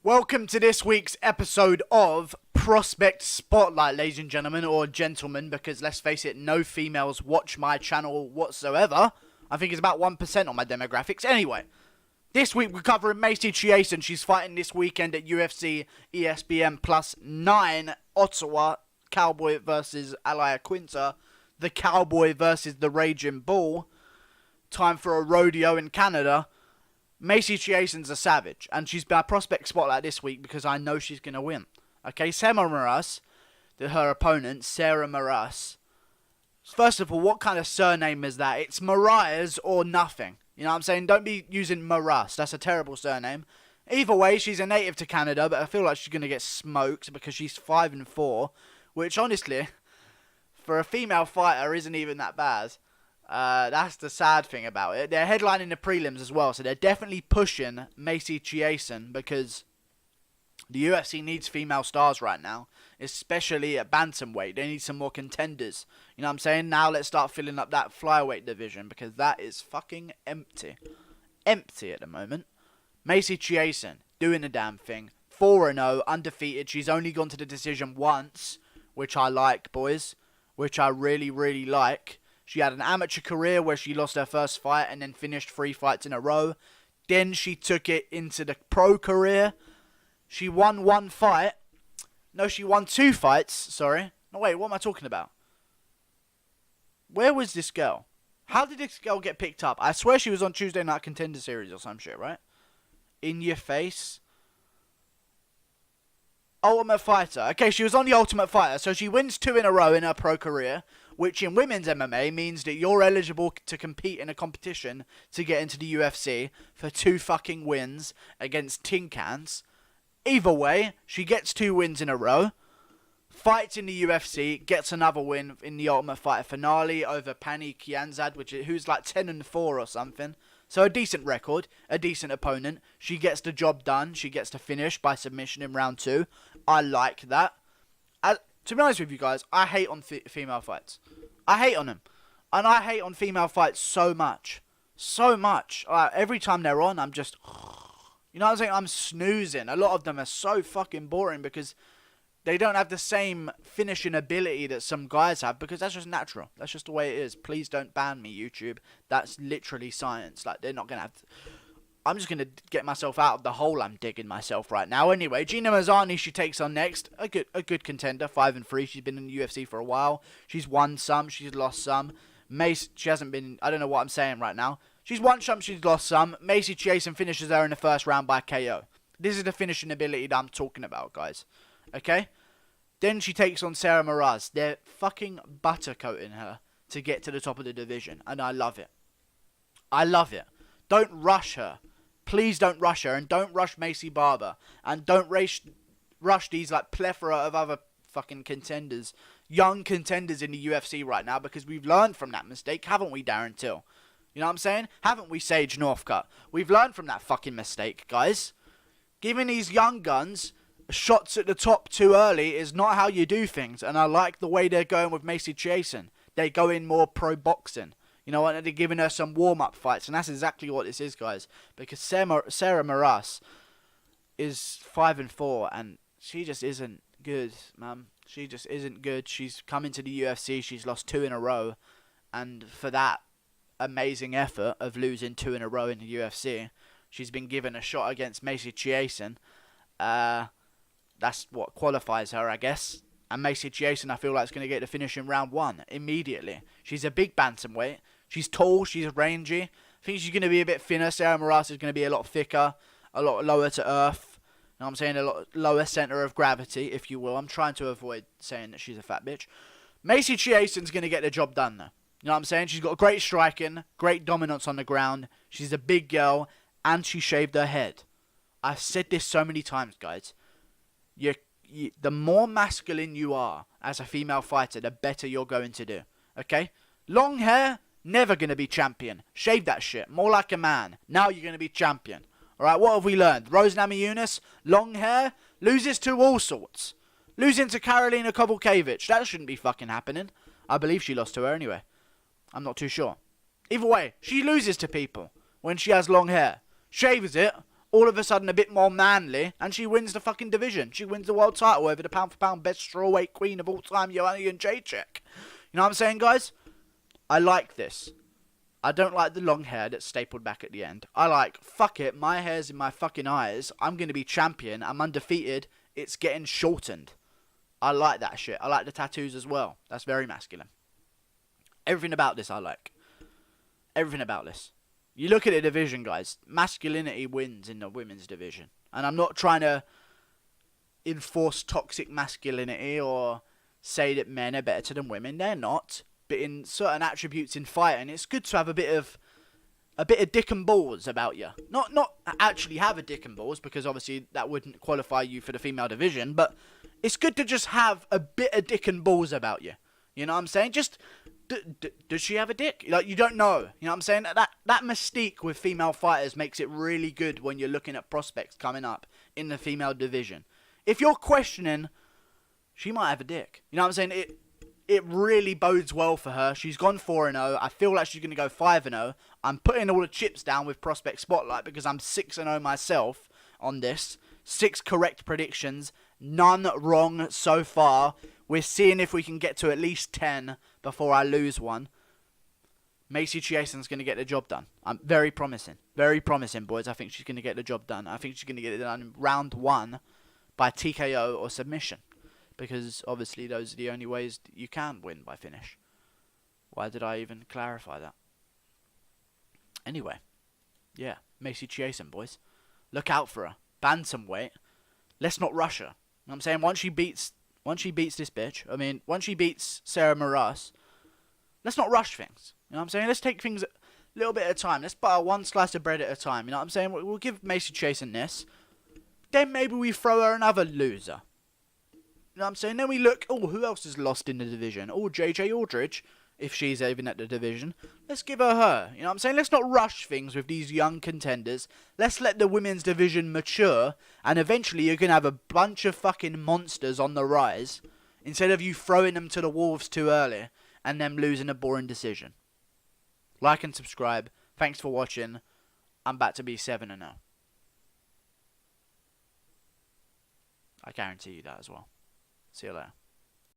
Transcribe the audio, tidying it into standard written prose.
Welcome to this week's episode of Prospect Spotlight, ladies and gentlemen, or gentlemen, because let's face it, no females watch my channel whatsoever. I think it's about 1% on my demographics. Anyway, this week we're covering Macy Chiasson. She's fighting this weekend at UFC ESPN Plus 9, Ottawa, Cowboy versus Alia Quinta, the Cowboy versus the Raging Bull. Time for a rodeo in Canada. Macy Chiasson's a savage, and she's my prospect spotlight this week because I know she's going to win. Okay, Sarah Maras, her opponent, Sarah Maras. First of all, what kind of surname is that? It's Mariah's or nothing. You know what I'm saying? Don't be using Maras. That's a terrible surname. Either way, she's a native to Canada, but I feel like she's going to get smoked because she's 5-4, which honestly, for a female fighter, isn't even that bad. That's the sad thing about it. They're headlining the prelims as well, so they're definitely pushing Macy Chiasson because the UFC needs female stars right now, especially at bantamweight. They need some more contenders. You know what I'm saying? Now let's start filling up that flyweight division because that is fucking empty. Empty at the moment. Macy Chiasson doing the damn thing. 4-0, undefeated. She's only gone to the decision once, which I like, boys. Which I really, really like. She had an amateur career where she lost her first fight and then finished 3 fights in a row. Then she took it into the pro career. She won 1 fight. No, she won 2 fights. Sorry. No, wait, what am I talking about? Where was this girl? How did this girl get picked up? I swear she was on Tuesday Night Contender Series or some shit, right? In your face. Ultimate Fighter. Okay, she was on the Ultimate Fighter, so she wins 2 in a row in her pro career, which in women's MMA means that you're eligible to compete in a competition to get into the UFC for 2 fucking wins against tin cans. Either way, she gets 2 wins in a row, fights in the UFC, gets another win in the Ultimate Fighter finale over Macy Chiasson, who's like 10-4 or something. So a decent record, a decent opponent. She gets the job done. She gets to finish by submission in round 2. I like that. To be honest with you guys, I hate on female fights. I hate on them. And I hate on female fights so much. So much. Every time they're on, I'm just... You know what I'm saying? I'm snoozing. A lot of them are so fucking boring because they don't have the same finishing ability that some guys have because that's just natural. That's just the way it is. Please don't ban me, YouTube. That's literally science. Like, they're not going to have... I'm just going to get myself out of the hole I'm digging myself right now. Anyway, Gina Mazzani, she takes on next. A good contender, 5-3. She's been in the UFC for a while. She's won some. She's lost some. Mace, she hasn't been... I don't know what I'm saying right now. She's won some. She's lost some. Macy Chiasson finishes her in the first round by KO. This is the finishing ability that I'm talking about, guys. Okay? Then she takes on Sarah Maras. They're fucking buttercoating her to get to the top of the division. And I love it. I love it. Don't rush her. Please don't rush her, and don't rush Macy Barber, and don't rush these like plethora of other fucking contenders, young contenders in the UFC right now, because we've learned from that mistake, haven't we, Darren Till? You know what I'm saying? Haven't we, Sage Northcutt? We've learned from that fucking mistake, guys. Giving these young guns shots at the top too early is not how you do things, and I like the way they're going with Macy Chiasson. They go in more pro boxing. You know what? They're giving her some warm-up fights, and that's exactly what this is, guys. Because Sarah Maras is 5-4, and she just isn't good, man. She just isn't good. She's come into the UFC. She's lost 2 in a row, and for that amazing effort of losing 2 in a row in the UFC, she's been given a shot against Macy Chiasson. That's what qualifies her, I guess. And Macy Chiasson, I feel like, is going to get the finish in round 1 immediately. She's a big bantamweight. She's tall, she's rangy. I think she's going to be a bit thinner. Sarah Maras is going to be a lot thicker, a lot lower to earth. You know what I'm saying? A lot lower centre of gravity, if you will. I'm trying to avoid saying that she's a fat bitch. Macy Chiasson's going to get the job done, though. You know what I'm saying? She's got great striking, great dominance on the ground. She's a big girl, and she shaved her head. I've said this so many times, guys. The more masculine you are as a female fighter, the better you're going to do. Okay? Long hair... Never going to be champion. Shave that shit. More like a man. Now you're going to be champion. Alright, what have we learned? Rose Namajunas, long hair, loses to all sorts. Losing to Karolina Kowalkiewicz. That shouldn't be fucking happening. I believe she lost to her anyway. I'm not too sure. Either way, she loses to people when she has long hair. Shaves it, all of a sudden a bit more manly, and she wins the fucking division. She wins the world title over the pound for pound best strawweight queen of all time, Joanna Jędrzejczyk. You know what I'm saying, guys? I like this. I don't like the long hair that's stapled back at the end. I like, fuck it, my hair's in my fucking eyes. I'm going to be champion. I'm undefeated. It's getting shortened. I like that shit. I like the tattoos as well. That's very masculine. Everything about this I like. Everything about this. You look at the division, guys. Masculinity wins in the women's division. And I'm not trying to enforce toxic masculinity or say that men are better than women. They're not. But in certain attributes in fighting, it's good to have a bit of dick and balls about you. Not actually have a dick and balls, because obviously that wouldn't qualify you for the female division, but it's good to just have a bit of dick and balls about you. You know what I'm saying? Just, does she have a dick? Like, you don't know. You know what I'm saying? That mystique with female fighters makes it really good when you're looking at prospects coming up in the female division. If you're questioning, she might have a dick. You know what I'm saying? It really bodes well for her. She's gone 4-0. I feel like she's going to go 5-0. I'm putting all the chips down with Prospect Spotlight because I'm 6-0 myself on this. 6 correct predictions. None wrong so far. We're seeing if we can get to at least 10 before I lose one. Macy Chiasson's going to get the job done. I'm very promising. Very promising, boys. I think she's going to get the job done. I think she's going to get it done in round 1 by TKO or submission. Because obviously those are the only ways that you can win by finish. Why did I even clarify that? Anyway, yeah, Macy Chiasson, boys. Look out for her. Bantamweight. Let's not rush her. You know what I'm saying? Once she beats this bitch, once she beats Sarah Moras, let's not rush things. You know what I'm saying? Let's take things a little bit at a time. Let's butter one slice of bread at a time. You know what I'm saying? We'll give Macy Chiasson this. Then maybe we throw her another loser. You know what I'm saying? Then we look, who else is lost in the division? JJ Aldridge, if she's even at the division. Let's give her. You know what I'm saying? Let's not rush things with these young contenders. Let's let the women's division mature, and eventually you're going to have a bunch of fucking monsters on the rise, instead of you throwing them to the wolves too early, and them losing a boring decision. Like and subscribe. Thanks for watching. I'm about to be 7-0. I guarantee you that as well. See you later.